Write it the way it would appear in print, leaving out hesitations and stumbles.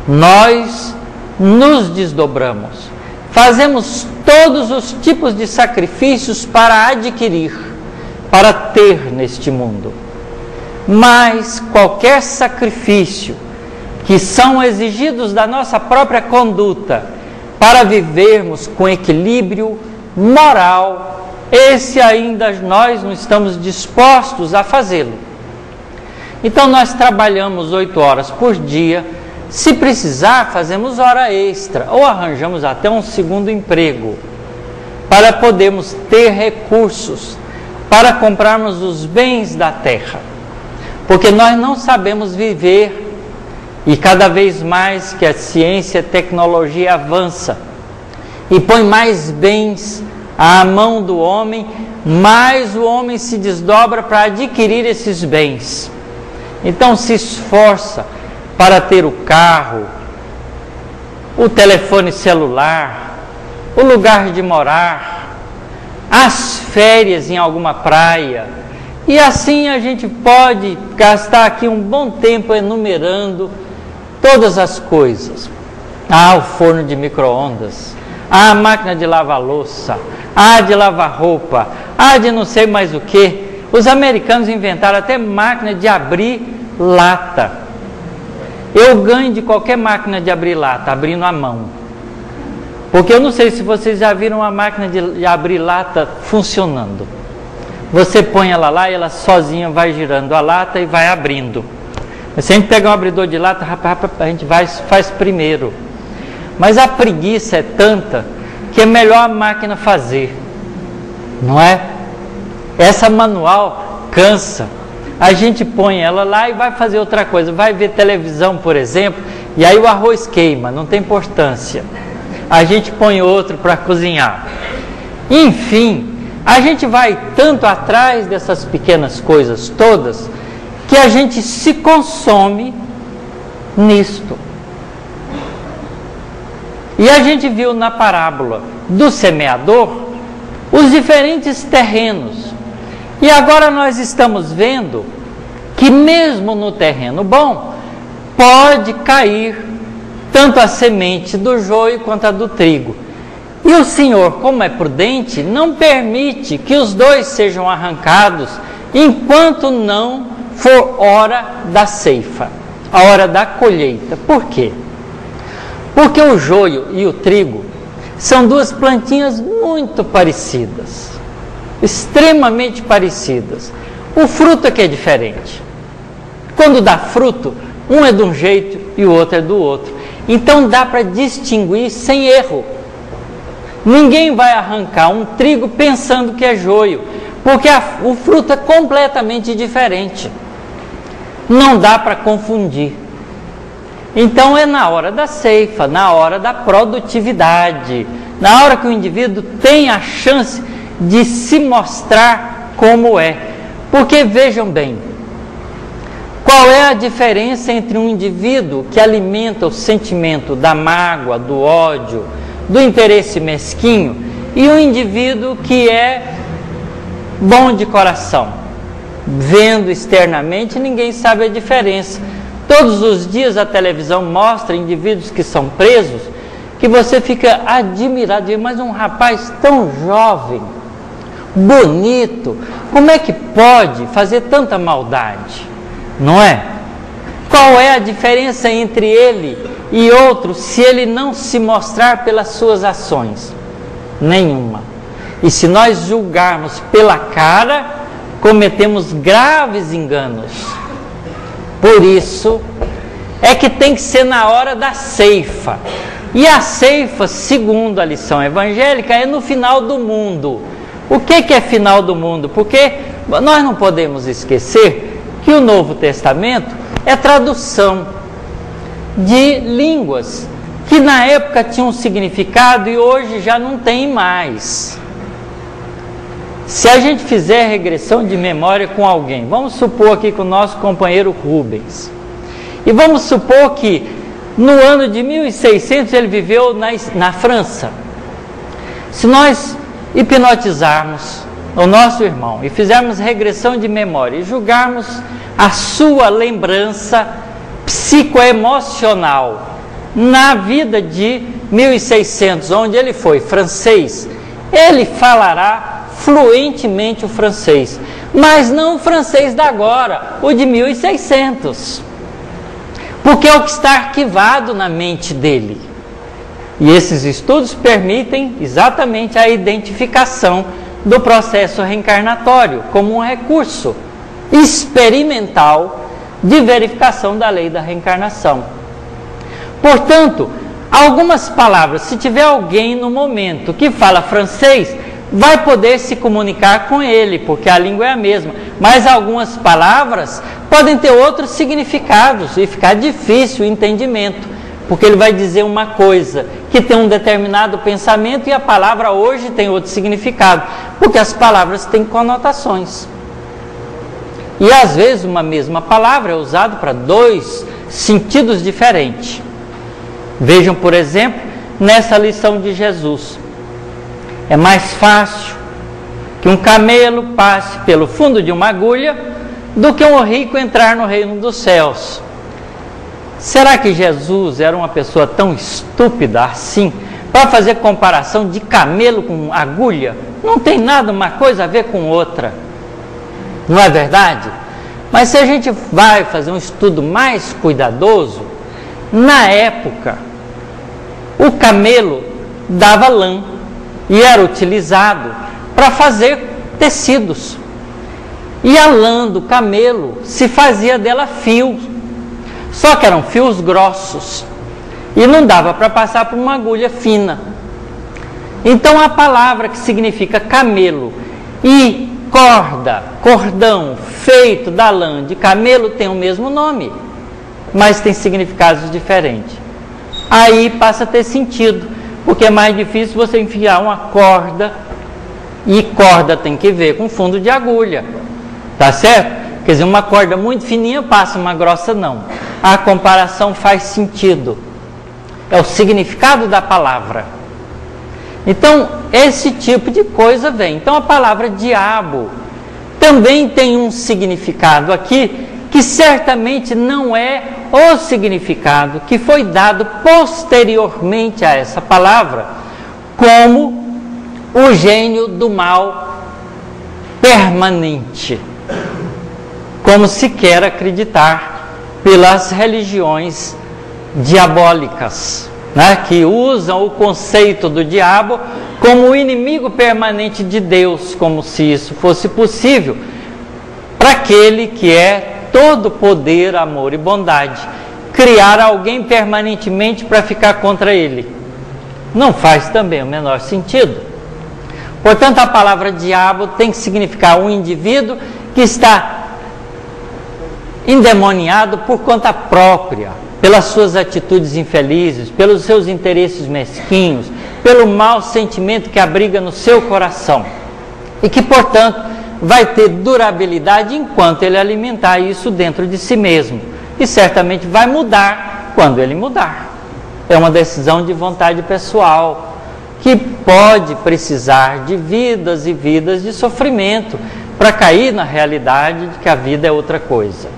Nós nos desdobramos, fazemos todos os tipos de sacrifícios para adquirir, para ter neste mundo. Mas qualquer sacrifício que são exigidos da nossa própria conduta para vivermos com equilíbrio moral, esse ainda nós não estamos dispostos a fazê-lo. Então nós trabalhamos 8 horas por dia, se precisar fazemos hora extra ou arranjamos até um segundo emprego para podermos ter recursos para comprarmos os bens da terra, porque nós não sabemos viver, e cada vez mais que a ciência e a tecnologia avança e põe mais bens à mão do homem, mais o homem se desdobra para adquirir esses bens. Então se esforça para ter o carro, o telefone celular, o lugar de morar, as férias em alguma praia. E assim a gente pode gastar aqui um bom tempo enumerando todas as coisas. O forno de micro-ondas, a máquina de lavar louça, de lavar roupa, de não sei mais o que. Os americanos inventaram até máquina de abrir lata. Eu ganho de qualquer máquina de abrir lata, abrindo a mão. Porque eu não sei se vocês já viram uma máquina de abrir lata funcionando. Você põe ela lá e ela sozinha vai girando a lata e vai abrindo. Se a gente pegar um abridor de lata, a gente faz primeiro. Mas a preguiça é tanta que é melhor a máquina fazer. Não é? Essa manual cansa. A gente põe ela lá e vai fazer outra coisa. Vai ver televisão, por exemplo, e aí o arroz queima, não tem importância. A gente põe outro para cozinhar. Enfim, a gente vai tanto atrás dessas pequenas coisas todas que a gente se consome nisto. E a gente viu na parábola do semeador os diferentes terrenos. E agora nós estamos vendo que mesmo no terreno bom, pode cair tanto a semente do joio quanto a do trigo. E o Senhor, como é prudente, não permite que os dois sejam arrancados enquanto não for hora da ceifa, a hora da colheita. Por quê? Porque o joio e o trigo são duas plantinhas muito parecidas, extremamente parecidas. O fruto é que é diferente. Quando dá fruto, um é de um jeito e o outro é do outro. Então dá para distinguir sem erro. Ninguém vai arrancar um trigo pensando que é joio, porque o fruto é completamente diferente. Não dá para confundir. Então é na hora da ceifa, na hora da produtividade, na hora que o indivíduo tem a chance de se mostrar como é. Porque vejam bem, qual é a diferença entre um indivíduo que alimenta o sentimento da mágoa, do ódio, do interesse mesquinho, e um indivíduo que é bom de coração? Vendo externamente, ninguém sabe a diferença. Todos os dias a televisão mostra indivíduos que são presos, que você fica admirado, mas um rapaz tão jovem, bonito, como é que pode fazer tanta maldade? Não é? Qual é a diferença entre ele e outro se ele não se mostrar pelas suas ações? Nenhuma. E se nós julgarmos pela cara, cometemos graves enganos. Por isso é que tem que ser na hora da ceifa. E a ceifa, segundo a lição evangélica, é no final do mundo. O que é final do mundo? Porque nós não podemos esquecer que o Novo Testamento é tradução de línguas que na época tinham um significado e hoje já não tem mais. Se a gente fizer regressão de memória com alguém, vamos supor aqui com o nosso companheiro Rubens, e vamos supor que no ano de 1600 ele viveu na França. Se nós hipnotizarmos o nosso irmão e fizermos regressão de memória e julgarmos a sua lembrança psicoemocional na vida de 1600, onde ele foi francês, ele falará fluentemente o francês, mas não o francês da agora, o de 1600, porque é o que está arquivado na mente dele. E esses estudos permitem exatamente a identificação do processo reencarnatório como um recurso experimental de verificação da lei da reencarnação. Portanto, algumas palavras, se tiver alguém no momento que fala francês, vai poder se comunicar com ele, porque a língua é a mesma. Mas algumas palavras podem ter outros significados e ficar difícil o entendimento, porque ele vai dizer uma coisa que tem um determinado pensamento e a palavra hoje tem outro significado, porque as palavras têm conotações. E às vezes uma mesma palavra é usada para dois sentidos diferentes. Vejam, por exemplo, nessa lição de Jesus. É mais fácil que um camelo passe pelo fundo de uma agulha do que um rico entrar no reino dos céus. Será que Jesus era uma pessoa tão estúpida assim para fazer comparação de camelo com agulha? Não tem nada uma coisa a ver com outra. Não é verdade? Mas se a gente vai fazer um estudo mais cuidadoso, na época, o camelo dava lã e era utilizado para fazer tecidos. E a lã do camelo se fazia dela fios, só que eram fios grossos e não dava para passar por uma agulha fina. Então a palavra que significa camelo e corda, cordão feito da lã de camelo tem o mesmo nome, mas tem significados diferentes. Aí passa a ter sentido, porque é mais difícil você enfiar uma corda, e corda tem que ver com fundo de agulha, tá certo? Quer dizer, uma corda muito fininha passa, uma grossa não. A comparação faz sentido, é o significado da palavra. Então, esse tipo de coisa vem. Então, a palavra diabo também tem um significado aqui, que certamente não é o significado que foi dado posteriormente a essa palavra, como o gênio do mal permanente, como se quer acreditar pelas religiões diabólicas, né, que usam o conceito do diabo como o inimigo permanente de Deus, como se isso fosse possível para aquele que é todo poder, amor e bondade. Criar alguém permanentemente para ficar contra ele não faz também o menor sentido. Portanto, a palavra diabo tem que significar um indivíduo que está endemoniado por conta própria, pelas suas atitudes infelizes, pelos seus interesses mesquinhos, pelo mau sentimento que abriga no seu coração e que, portanto, vai ter durabilidade enquanto ele alimentar isso dentro de si mesmo, e certamente vai mudar quando ele mudar. É uma decisão de vontade pessoal que pode precisar de vidas e vidas de sofrimento para cair na realidade de que a vida é outra coisa.